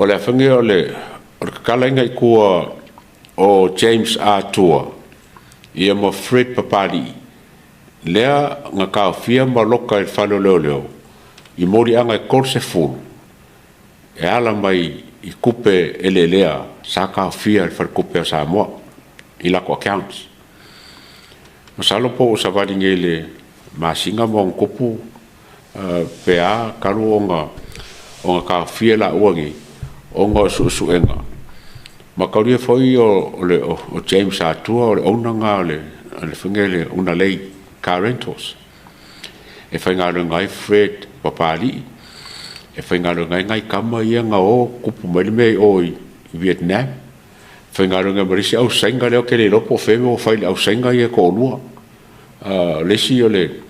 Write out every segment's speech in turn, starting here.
o le afange o le kakalenga I kua o James Arthur ia mo Fred Papali lea nga kaofia ma loka I whalo leo leo I mori anga I korse fulu e ala mai I kupe ele lea sa kaofia I whalkupe o Samoa I lako accounts masalo po o sa varingele masinga mo ang kupu pea karu o nga kaofia la uangi o nga suenga makauria foi o James Arthur o le ona nga le whengele una lei car rentals e whaingaro ngai Fred Papali e whaingaro ngai kama ia nga o kupu mai o I Vietnam whaingaro ngai marisi au sainga leo ke le lopo wheme o whaile au sainga ia ko onua lesi o le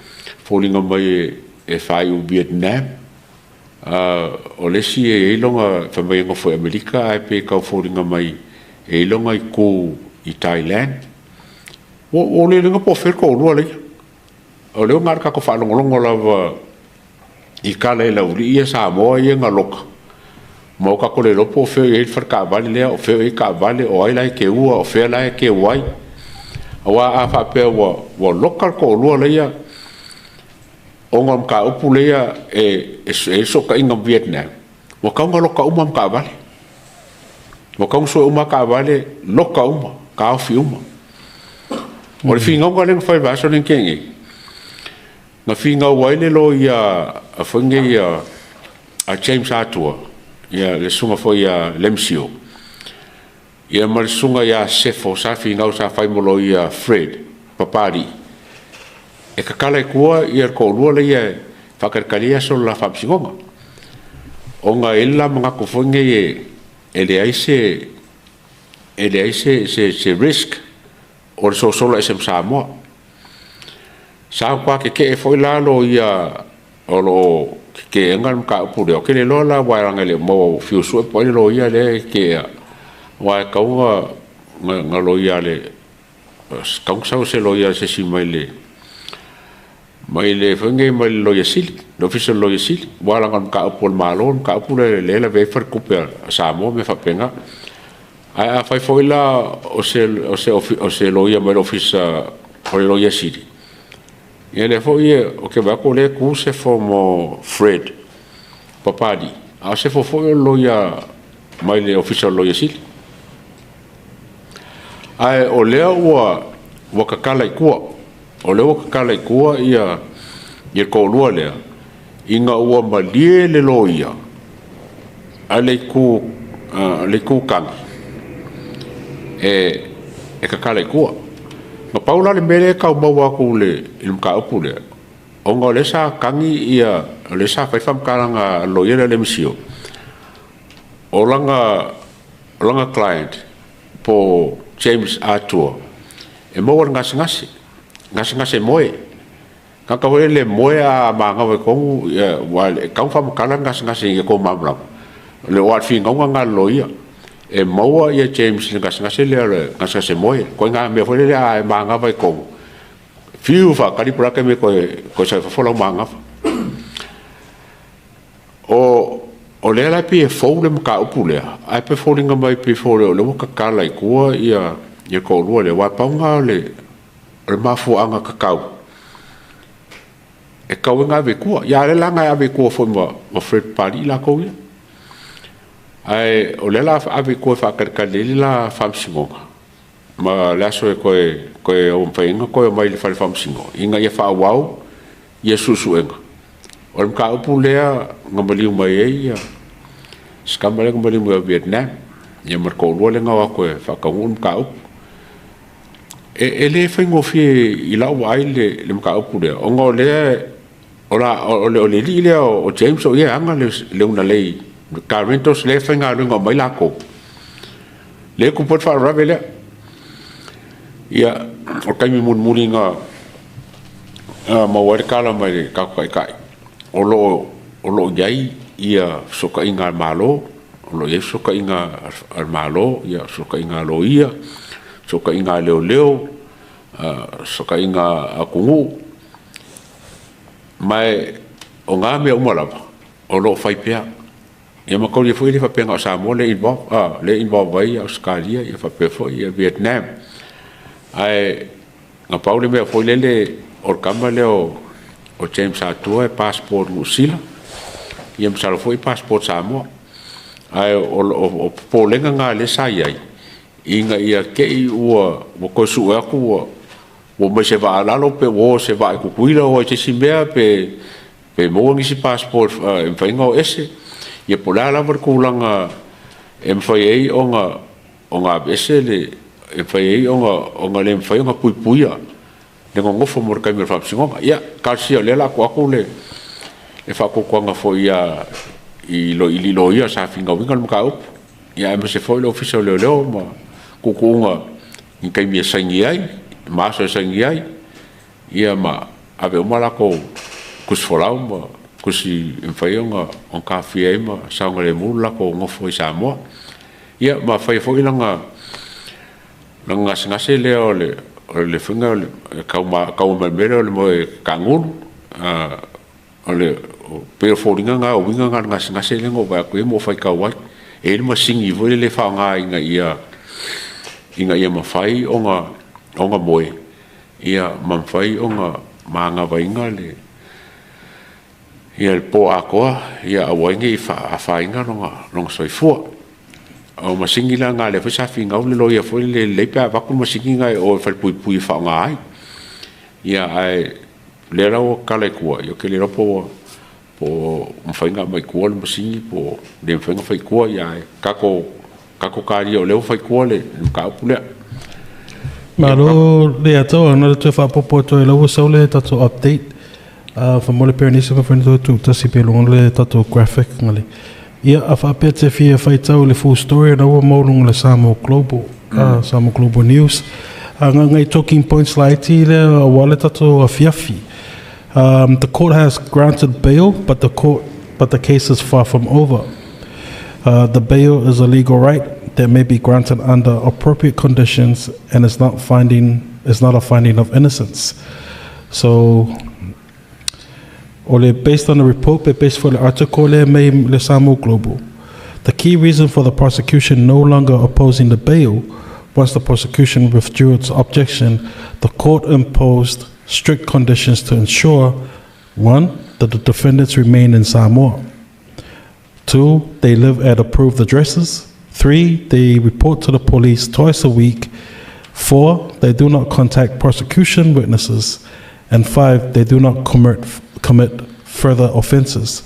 fōlinga mai e Faaiuga Vietnam o lesi e ilonga whamai ngofo Amerika e pe kau fōringa mai e ilonga I ko I Thailand o le linga po wherko o lua lei o leo ngāra kako whalongolongo lawa I kala e lauri ia Samoa ia ngā loka mau kako le lopo o wheo I whar ka vale lea o wheo I ka vale o ai lai ke ua o whea lai ke uai awa a Faapea wa loka ko o lua leia o ngam ka upu leia e soka inga Vietnam wa kaunga loka uma ka vale wa kaunga so uma ka vale loka uma ka ofi uma o le finga nga lenga whai vaso len kengi na finga waile lo ia a whange ia a James Arthur ia le sunga foi ia Lemsio ia marisunga ia sefo sa finga sa whai molo ia Fred Papali e kakala I kua ia ko lua le ia whakarkaria so la whapsingonga o nga ela mga kufonge e le aise se risk o le sosola e sem Samoa sa kwa ke e foi lalo ia o lo ke engal ka pure o ke le lola wairanga le mo fiu su po le lo ia le ke wa kaunga nga lo ia le kaung sa se lo ia se si mai le whange mai lo ia sili lo fisa lo ia sili wairanga ka pol malon ka pure le ve far kupe Samoa me fapenga a fai foi la o se lo ia mai lo fisa o lo ia sili ia le foi o ke va ko le ku se fo mo Fred Papali a se fo foi lo ia mai le official lo ia sili ai o le wa kakala I kua o le wa kakala I kua ia ko lua le inga ua malie le lo ia a le ku kangi e kakala I kua ma paula le mele ka maua ku le ilmka upu le o nga le sa kangi ia le sa fai fam karanga lo ia le misio o langa client po James Arthur e mo ngasi moe ka le moe a manga we ko ia wa ka fam karanga ngasi ko mamla le wa fi nga lo ia e maua ia James ngasi le ngasi moe ko nga me foi le a manga vai ko fiu fa kali pra ke me ko sa fa lo manga o le la pe fo le ka upule ai pe fo linga mai pe fo le ka kala I kua ia ko lua le wa paunga le mafu anga kakau e kau nga ve kua ia le langa ave kua fo mo Fred Pali la ko ia ai o le la ave ko fa karkaleli la famsingonga ma la so ko o painga ko mai le famsingo inga ia fa wau ia susuenga o le ka upulea ngamali mai ia skamale ngamali mo Vietnam ia mar ko lo le nga ko fa ka un ka up e le fengo fi I la wai le ka upulea o ngole o le li o James o ia anga le una lei Carmentos le fenga lunga mai la ko le ku pot fa ravele ia o kai mi mulinga ma war kala mai ka kai o lo yai ia soka inga malo o lo ia soka inga malo ia soka inga lo ia soka inga leo soka inga akungu mai o ngā mea umalava o lo Faapea ia makau ia foi le Faapea Samoa le involve vai Australia ia Faapea foi ia Vietnam ai nga paule me foi le o kama le o James atua passport Lucila ia msalo foi passport Samoa ai o polenga nga le sai ai inga ia ke ua ko su aku o me se va lalo pe o se va ku kuila o te simea pe mo ngi si passport en fainga ese ia pola la ver kulanga en fai onga ese le en fai onga le fai onga puipuia le ngofo mo ka mi fa singa ia ka si le la ku aku le e fa ko nga foi ia i lo ia sa finga winga mo ka up ia me se foi lo official le ma ku kunga ni kai mi sangi ai ma so sangi ai ia ma ave uma la ko kusfolau ma kusi en fai onga on ka fie ma sa ngale mu la ko ngofo i Samoa ia ma fai foi langa ngase le le finga ka ma mero le mo kangun ole pero foringa nga o winga nga ngase le ngo ba ko mo fai ka wa e mo singi vo le fa nga inga ia ma fai onga moe ia ma fai onga manga vainga le ia el po akoa ia awangi fa inga no soifua o ma singi la nga le fa sa finga le lo ia foi le pa va ko ma singi nga o fa pui fa nga ai ia ai le ra o kale kua yo ke le ro po mfainga mai kua le masingi po le mfainga fai kua ia kako kari o leo fai kua le ka pule malo le ato na te fa popo to le so le tato update for mole pernis for friends to tasi pelong le tato graphic ngale ia afa pete fie fai tau le full story na wo mo le Samo Global Samo Global News ngai talking points like le wale tato afiafi. The court has granted bail, but the case is far from over. The bail is a legal right that may be granted under appropriate conditions, and is not a finding of innocence. So, based on the report, based for the article, le Samo Global, the key reason for the prosecution no longer opposing the bail, once the prosecution withdrew its objection, the court imposed strict conditions to ensure, 1, that the defendants remain in Samoa, 2, they live at approved addresses, 3, they report to the police twice a week, 4, they do not contact prosecution witnesses, and 5, they do not commit further offenses.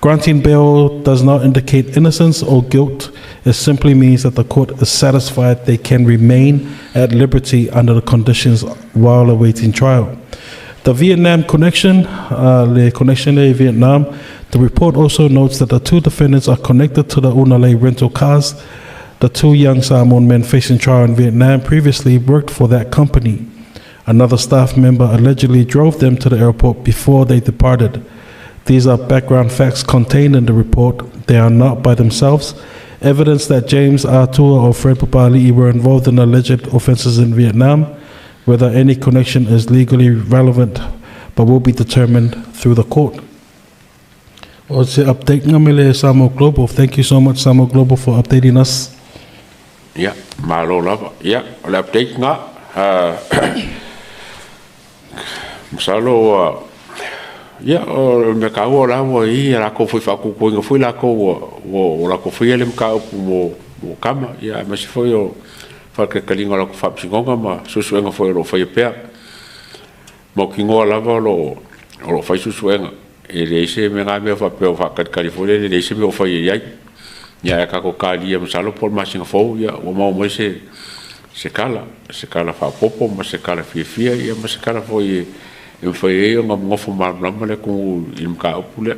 Granting bail does not indicate innocence or guilt. It simply means that the court is satisfied they can remain at liberty under the conditions while awaiting trial. The Vietnam connection, le connection de Vietnam, the report also notes that the two defendants are connected to the Unalei rental cars. The two young Samoan men facing trial in Vietnam previously worked for that company. Another staff member allegedly drove them to the airport before they departed. These are background facts contained in the report. They are not by themselves evidence that James Atua or Fred Papali'i were involved in alleged offenses in Vietnam. Whether any connection is legally relevant, but will be determined through the court. What's the update ngamele Samo Global? Thank you so much, Samo Global, for updating us. Yeah, malo lava. Yeah, le update nga. Masalo yeah, me ka o la wo I la ko foi fa ko ko foi la ko wo la ko foi le ka mo kama ya me se foi o fa ke kalinga la ko fa psingonga ma susuenga foi lo Faapea mo kingo la lo fai susuenga e le se me ga me fa pe fa ka California le se me o foi ya ka ko ka dia masalo por ma singa fo ya o mo se kala fa popo ma se kala fia ya ma se kala foi eu fui eu não vou fumar não mas é com o imca o pule